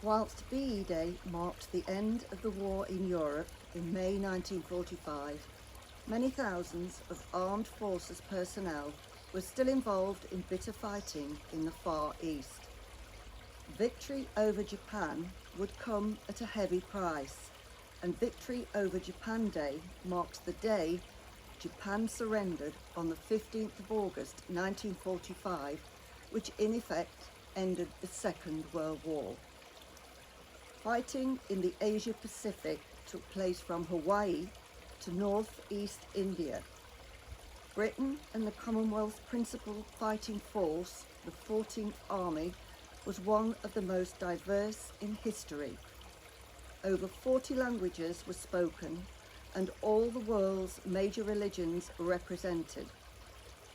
Whilst VE Day marked the end of the war in Europe in May 1945, many thousands of armed forces personnel were still involved in bitter fighting in the Far East. Victory over Japan would come at a heavy price, and Victory over Japan Day marks the day Japan surrendered on the 15th of August 1945, which in effect ended the Second World War. Fighting in the Asia Pacific took place from Hawaii to northeast India. Britain and the Commonwealth's principal fighting force, the 14th Army, was one of the most diverse in history. Over 40 languages were spoken and all the world's major religions were represented.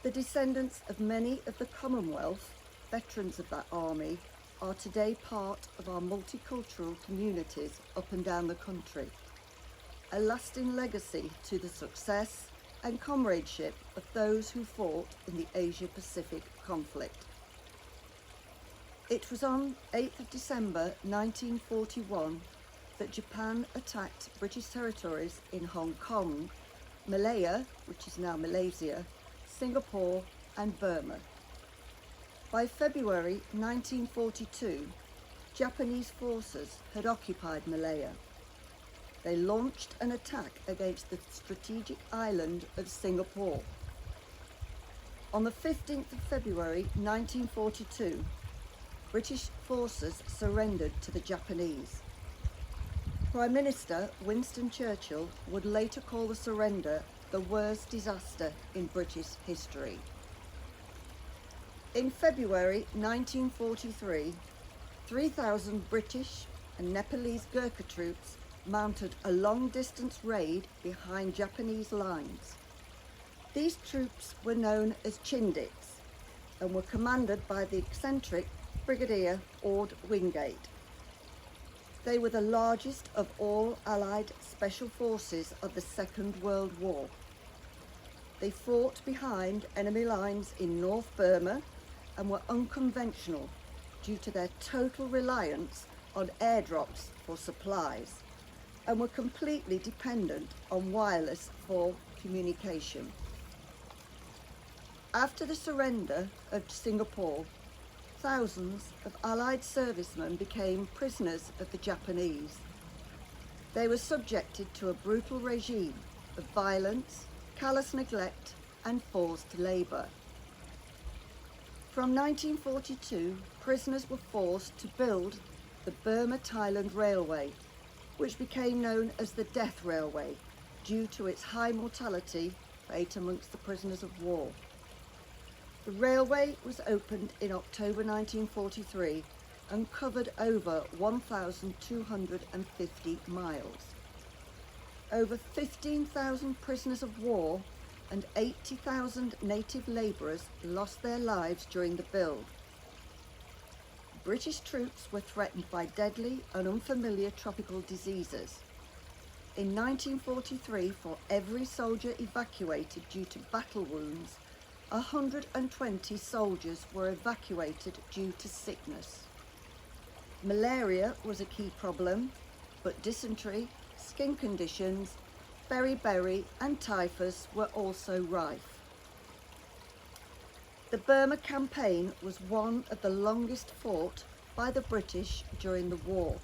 The descendants of many of the Commonwealth, veterans of that army, are today part of our multicultural communities up and down the country, a lasting legacy to the success and comradeship of those who fought in the Asia-Pacific conflict. It was on 8th of December 1941 that Japan attacked British territories in Hong Kong, Malaya, which is now Malaysia, Singapore and Burma. By February 1942, Japanese forces had occupied Malaya. They launched an attack against the strategic island of Singapore. On the 15th of February 1942, British forces surrendered to the Japanese. Prime Minister Winston Churchill would later call the surrender the worst disaster in British history. In February 1943, 3,000 British and Nepalese Gurkha troops mounted a long-distance raid behind Japanese lines. These troops were known as Chindiks and were commanded by the eccentric Brigadier Orde Wingate. They were the largest of all Allied special forces of the Second World War. They fought behind enemy lines in North Burma and were unconventional due to their total reliance on airdrops for supplies, and were completely dependent on wireless for communication. After the surrender of Singapore, thousands of Allied servicemen became prisoners of the Japanese. They were subjected to a brutal regime of violence, callous neglect and forced labour. From 1942, prisoners were forced to build the Burma-Thailand Railway, which became known as the Death Railway due to its high mortality rate amongst the prisoners of war. The railway was opened in October 1943 and covered over 1,250 miles. Over 15,000 prisoners of war and 80,000 native labourers lost their lives during the build. British troops were threatened by deadly and unfamiliar tropical diseases. In 1943, for every soldier evacuated due to battle wounds, 120 soldiers were evacuated due to sickness. Malaria was a key problem, but dysentery, skin conditions, beriberi and typhus were also rife. The Burma campaign was one of the longest fought by the British during the war.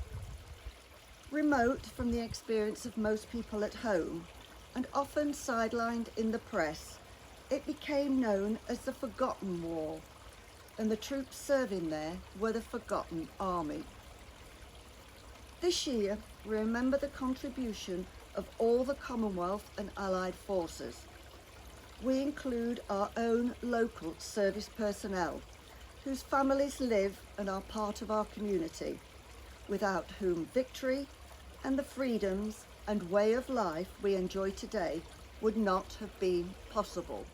Remote from the experience of most people at home, and often sidelined in the press, it became known as the Forgotten War, and the troops serving there were the Forgotten Army. This year, we remember the contribution of all the Commonwealth and Allied forces. We include our own local service personnel, whose families live and are part of our community, without whom victory and the freedoms and way of life we enjoy today would not have been possible.